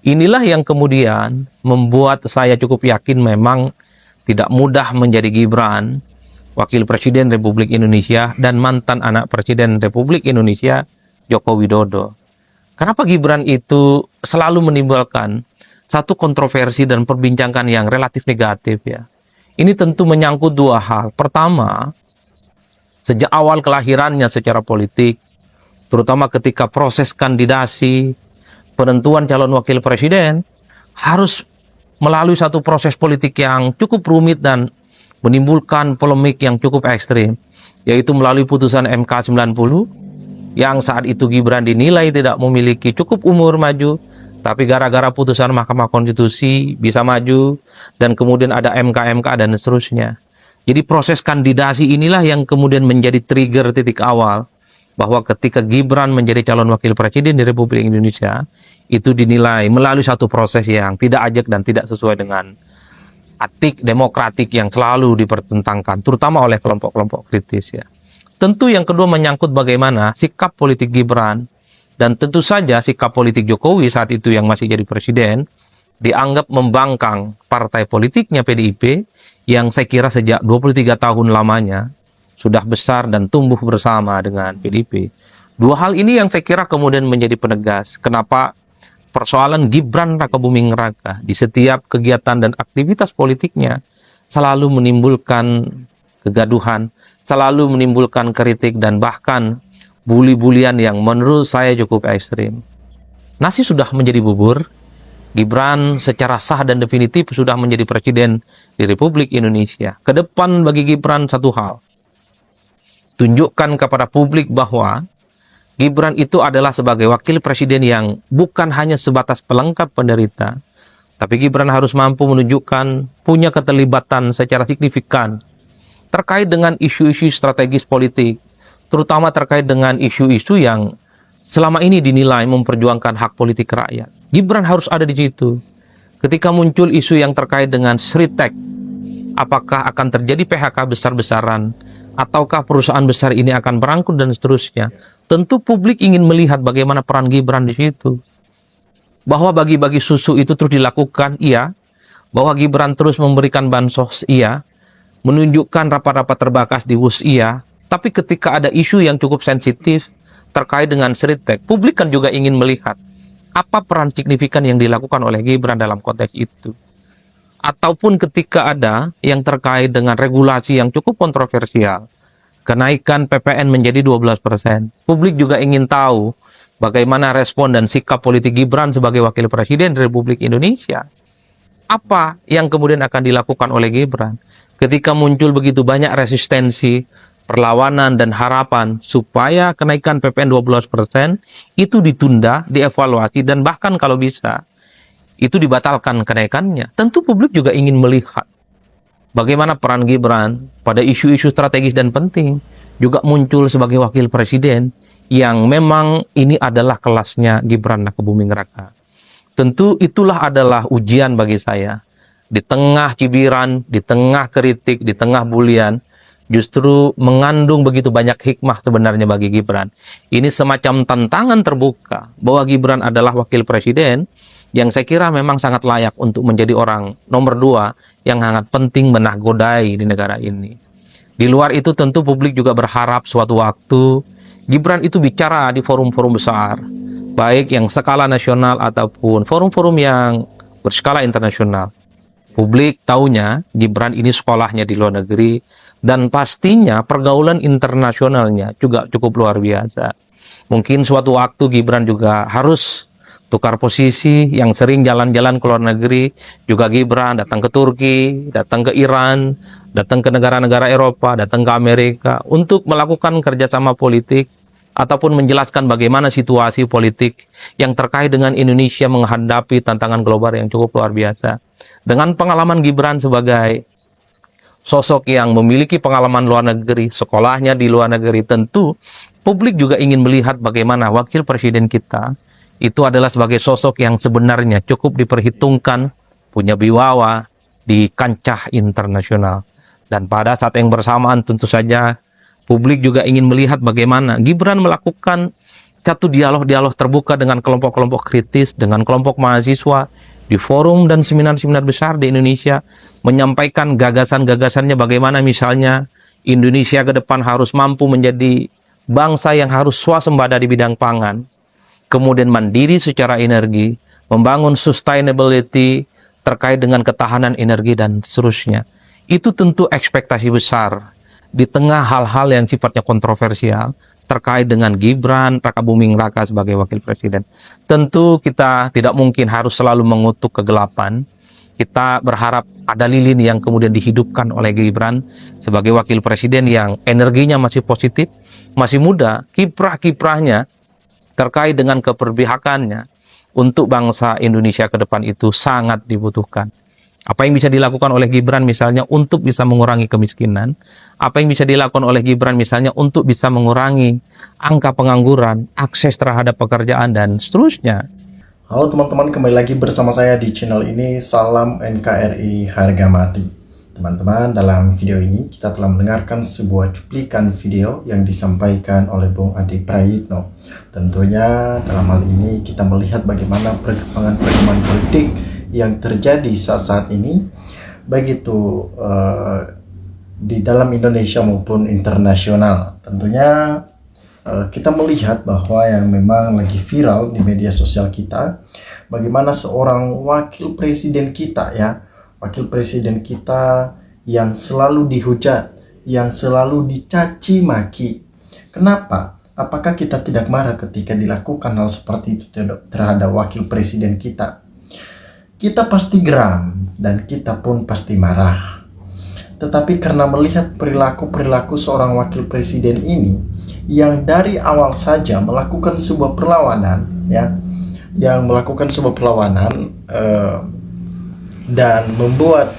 Inilah yang kemudian membuat saya cukup yakin memang tidak mudah menjadi Gibran, Wakil Presiden Republik Indonesia dan mantan anak Presiden Republik Indonesia, Joko Widodo. Kenapa Gibran itu selalu menimbulkan satu kontroversi dan perbincangan yang relatif negatif ya? Ini tentu menyangkut dua hal. Pertama, sejak awal kelahirannya secara politik, terutama ketika proses kandidasi, penentuan calon wakil presiden, harus melalui satu proses politik yang cukup rumit dan menimbulkan polemik yang cukup ekstrim, yaitu melalui putusan MK 90, yang saat itu Gibran dinilai tidak memiliki cukup umur maju, tapi gara-gara putusan Mahkamah Konstitusi bisa maju, dan kemudian ada MK dan seterusnya. Jadi proses kandidasi inilah yang kemudian menjadi trigger titik awal, bahwa ketika Gibran menjadi calon wakil presiden di Republik Indonesia, itu dinilai melalui satu proses yang tidak ajak dan tidak sesuai dengan etik demokratik yang selalu dipertentangkan, terutama oleh kelompok-kelompok kritis ya. Tentu yang kedua menyangkut bagaimana sikap politik Gibran, dan tentu saja sikap politik Jokowi saat itu yang masih jadi presiden, dianggap membangkang partai politiknya PDIP, yang saya kira sejak 23 tahun lamanya, sudah besar dan tumbuh bersama dengan PDIP. Dua hal ini yang saya kira kemudian menjadi penegas kenapa persoalan Gibran Rakabuming Raka di setiap kegiatan dan aktivitas politiknya selalu menimbulkan kegaduhan, selalu menimbulkan kritik dan bahkan bully-bulian yang menurut saya cukup ekstrim. Nasi sudah menjadi bubur, Gibran secara sah dan definitif sudah menjadi presiden di Republik Indonesia. Ke depan bagi Gibran satu hal, tunjukkan kepada publik bahwa Gibran itu adalah sebagai wakil presiden yang bukan hanya sebatas pelengkap penderita, tapi Gibran harus mampu menunjukkan punya keterlibatan secara signifikan terkait dengan isu-isu strategis politik, terutama terkait dengan isu-isu yang selama ini dinilai memperjuangkan hak politik rakyat. Gibran harus ada di situ. Ketika muncul isu yang terkait dengan Sritek, apakah akan terjadi PHK besar-besaran, ataukah perusahaan besar ini akan berangkut dan seterusnya. Tentu publik ingin melihat bagaimana peran Gibran di situ. Bahwa bagi-bagi susu itu terus dilakukan, iya. Bahwa Gibran terus memberikan bansos, iya. Menunjukkan rapat-rapat terbatas di WUS, iya. Tapi ketika ada isu yang cukup sensitif terkait dengan Sritek, publik kan juga ingin melihat apa peran signifikan yang dilakukan oleh Gibran dalam konteks itu. Ataupun ketika ada yang terkait dengan regulasi yang cukup kontroversial, kenaikan PPN menjadi 12%. Publik juga ingin tahu bagaimana respon dan sikap politik Gibran sebagai wakil presiden Republik Indonesia. Apa yang kemudian akan dilakukan oleh Gibran ketika muncul begitu banyak resistensi, perlawanan dan harapan supaya kenaikan PPN 12% itu ditunda, dievaluasi, dan bahkan kalau bisa itu dibatalkan kenaikannya. Tentu publik juga ingin melihat bagaimana peran Gibran pada isu-isu strategis dan penting juga muncul sebagai wakil presiden yang memang ini adalah kelasnya Gibran Rakabuming Raka. Tentu itulah adalah ujian bagi saya. Di tengah cibiran, di tengah kritik, di tengah bulian, justru mengandung begitu banyak hikmah sebenarnya bagi Gibran. Ini semacam tantangan terbuka bahwa Gibran adalah wakil presiden yang saya kira memang sangat layak untuk menjadi orang nomor 2 yang sangat penting menakodai di negara ini. Di luar itu tentu publik juga berharap suatu waktu Gibran itu bicara di forum-forum besar, baik yang skala nasional ataupun forum-forum yang berskala internasional. Publik taunya Gibran ini sekolahnya di luar negeri, dan pastinya pergaulan internasionalnya juga cukup luar biasa. Mungkin suatu waktu Gibran juga harus tukar posisi, yang sering jalan-jalan ke luar negeri. Juga Gibran datang ke Turki, datang ke Iran, datang ke negara-negara Eropa, datang ke Amerika untuk melakukan kerjasama politik ataupun menjelaskan bagaimana situasi politik yang terkait dengan Indonesia menghadapi tantangan global yang cukup luar biasa. Dengan pengalaman Gibran sebagai sosok yang memiliki pengalaman luar negeri, sekolahnya di luar negeri, tentu publik juga ingin melihat bagaimana wakil presiden kita itu adalah sebagai sosok yang sebenarnya cukup diperhitungkan, punya wibawa di kancah internasional. Dan pada saat yang bersamaan tentu saja publik juga ingin melihat bagaimana Gibran melakukan satu dialog-dialog terbuka dengan kelompok-kelompok kritis, dengan kelompok mahasiswa, di forum dan seminar-seminar besar di Indonesia, menyampaikan gagasan-gagasannya bagaimana misalnya Indonesia ke depan harus mampu menjadi bangsa yang harus swasembada di bidang pangan, kemudian mandiri secara energi, membangun sustainability terkait dengan ketahanan energi dan seterusnya. Itu tentu ekspektasi besar di tengah hal-hal yang sifatnya kontroversial terkait dengan Gibran Rakabuming Raka sebagai wakil presiden. Tentu kita tidak mungkin harus selalu mengutuk kegelapan. Kita berharap ada lilin yang kemudian dihidupkan oleh Gibran sebagai wakil presiden yang energinya masih positif, masih muda, kiprah-kiprahnya terkait dengan keperpihakannya untuk bangsa Indonesia ke depan itu sangat dibutuhkan. Apa yang bisa dilakukan oleh Gibran misalnya untuk bisa mengurangi kemiskinan, apa yang bisa dilakukan oleh Gibran misalnya untuk bisa mengurangi angka pengangguran, akses terhadap pekerjaan, dan seterusnya. Halo teman-teman, kembali lagi bersama saya di channel ini. Salam NKRI harga mati. Teman-teman, dalam video ini kita telah mendengarkan sebuah cuplikan video yang disampaikan oleh Bung Adi Prayitno. Tentunya dalam hal ini kita melihat bagaimana perkembangan politik yang terjadi saat ini, baik itu di dalam Indonesia maupun internasional. Tentunya kita melihat bahwa yang memang lagi viral di media sosial kita, bagaimana seorang wakil presiden kita yang selalu dihujat, yang selalu dicaci maki. Kenapa? Apakah kita tidak marah ketika dilakukan hal seperti itu terhadap wakil presiden kita? Kita pasti geram dan kita pun pasti marah. Tetapi karena melihat perilaku seorang wakil presiden ini yang dari awal saja melakukan sebuah perlawanan, dan membuat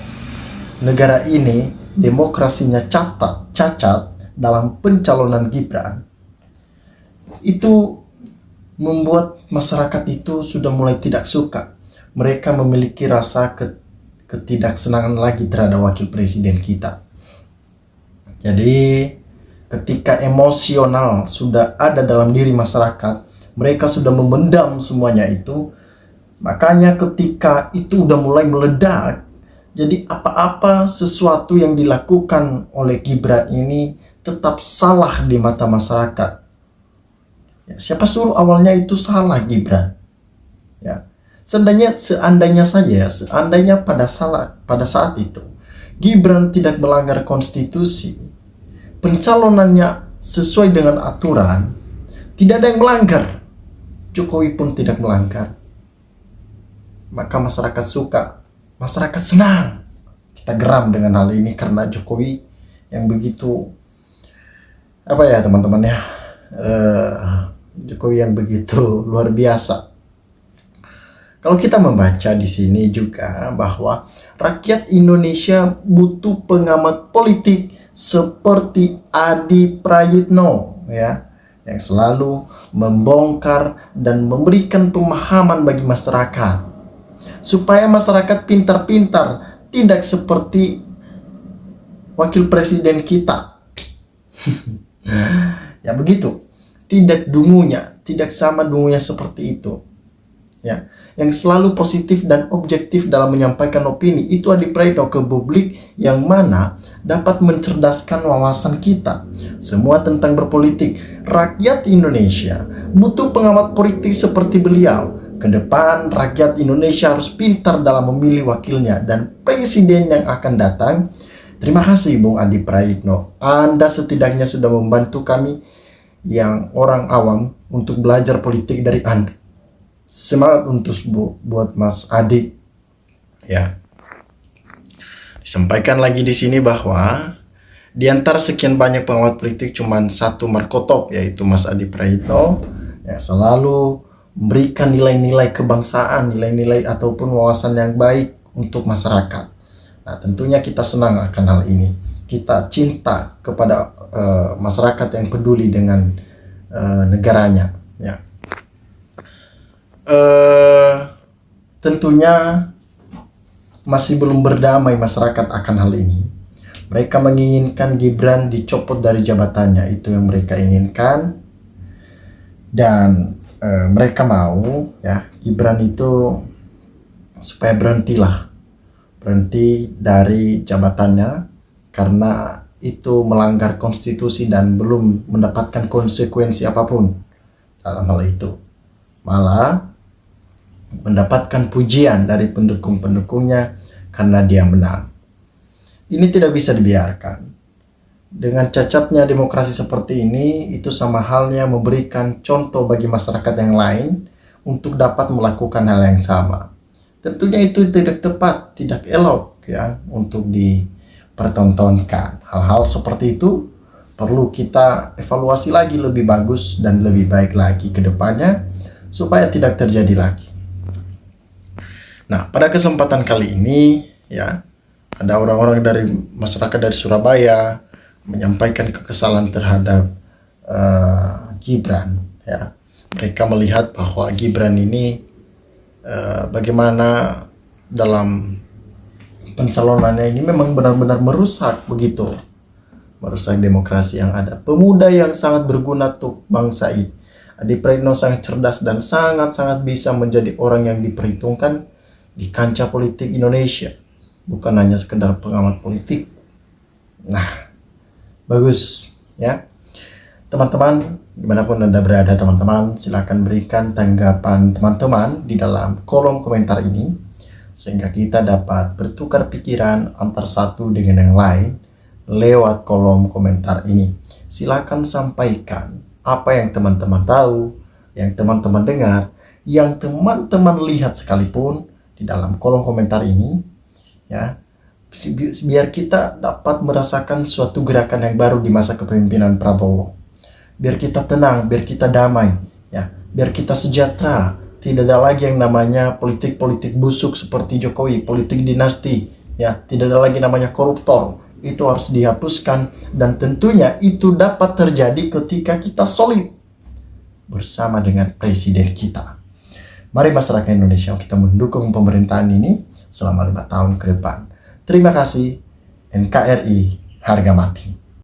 negara ini demokrasinya cacat dalam pencalonan Gibran, itu membuat masyarakat itu sudah mulai tidak suka. Mereka memiliki rasa ketidaksenangan lagi terhadap wakil presiden kita. Jadi ketika emosional sudah ada dalam diri masyarakat, mereka sudah memendam semuanya itu. Makanya ketika itu udah mulai meledak, jadi apa-apa sesuatu yang dilakukan oleh Gibran ini tetap salah di mata masyarakat. Ya, siapa suruh awalnya itu salah Gibran? Ya. Seandainya pada saat itu Gibran tidak melanggar konstitusi, pencalonannya sesuai dengan aturan, tidak ada yang melanggar, Jokowi pun tidak melanggar, maka masyarakat suka, masyarakat senang. Kita geram dengan hal ini karena Jokowi yang begitu teman-teman ya, Jokowi yang begitu luar biasa. Kalau kita membaca di sini juga bahwa rakyat Indonesia butuh pengamat politik seperti Adi Prayitno, yang selalu membongkar dan memberikan pemahaman bagi masyarakat supaya masyarakat pintar-pintar, tidak seperti wakil presiden kita. Ya begitu, tidak sama dungunya seperti itu. Ya, yang selalu positif dan objektif dalam menyampaikan opini itu Adi Prayitno ke publik, yang mana dapat mencerdaskan wawasan kita semua tentang berpolitik. Rakyat Indonesia butuh pengamat politik seperti beliau. Ke depan rakyat Indonesia harus pintar dalam memilih wakilnya dan presiden yang akan datang. Terima kasih Bung Adi Prayitno. Anda setidaknya sudah membantu kami yang orang awam untuk belajar politik dari Anda. Semangat untuk buat Mas Adi. Ya. Disampaikan lagi di sini bahwa di antara sekian banyak pengamat politik cuman satu markotop, yaitu Mas Adi Prayitno, yang selalu memberikan nilai-nilai kebangsaan, nilai-nilai ataupun wawasan yang baik untuk masyarakat. Nah, tentunya kita senang akan hal ini. Kita cinta kepada masyarakat yang peduli dengan negaranya, ya. Tentunya masih belum berdamai masyarakat akan hal ini. Mereka menginginkan Gibran dicopot dari jabatannya, itu yang mereka inginkan. Dan mereka mau ya Gibran itu supaya berhenti dari jabatannya karena itu melanggar konstitusi dan belum mendapatkan konsekuensi apapun dalam hal itu. Malah mendapatkan pujian dari pendukung-pendukungnya karena dia menang. Ini tidak bisa dibiarkan. Dengan cacatnya demokrasi seperti ini, itu sama halnya memberikan contoh bagi masyarakat yang lain untuk dapat melakukan hal yang sama. Tentunya itu tidak tepat, tidak elok ya untuk dipertontonkan. Hal-hal seperti itu perlu kita evaluasi lagi lebih bagus dan lebih baik lagi ke depannya supaya tidak terjadi lagi. Nah, pada kesempatan kali ini ya ada orang-orang dari masyarakat dari Surabaya menyampaikan kekesalan terhadap Gibran ya. Mereka melihat bahwa Gibran ini bagaimana dalam pencalonannya ini memang benar-benar merusak begitu. Merusak demokrasi yang ada. Pemuda yang sangat berguna untuk bangsa ini. Adi Praetno sangat cerdas dan sangat-sangat bisa menjadi orang yang diperhitungkan di kancah politik Indonesia. Bukan hanya sekedar pengamat politik. Nah, bagus ya. Teman-teman, dimanapun Anda berada teman-teman, silakan berikan tanggapan teman-teman di dalam kolom komentar ini. Sehingga kita dapat bertukar pikiran antar satu dengan yang lain lewat kolom komentar ini. Silakan sampaikan apa yang teman-teman tahu, yang teman-teman dengar, yang teman-teman lihat sekalipun di dalam kolom komentar ini ya, biar kita dapat merasakan suatu gerakan yang baru di masa kepemimpinan Prabowo. Biar kita tenang, biar kita damai ya, biar kita sejahtera. Tidak ada lagi yang namanya politik-politik busuk seperti Jokowi, politik dinasti ya, tidak ada lagi namanya koruptor. Itu harus dihapuskan dan tentunya itu dapat terjadi ketika kita solid bersama dengan presiden kita. Mari masyarakat Indonesia kita mendukung pemerintahan ini selama 5 tahun ke depan. Terima kasih. NKRI harga mati.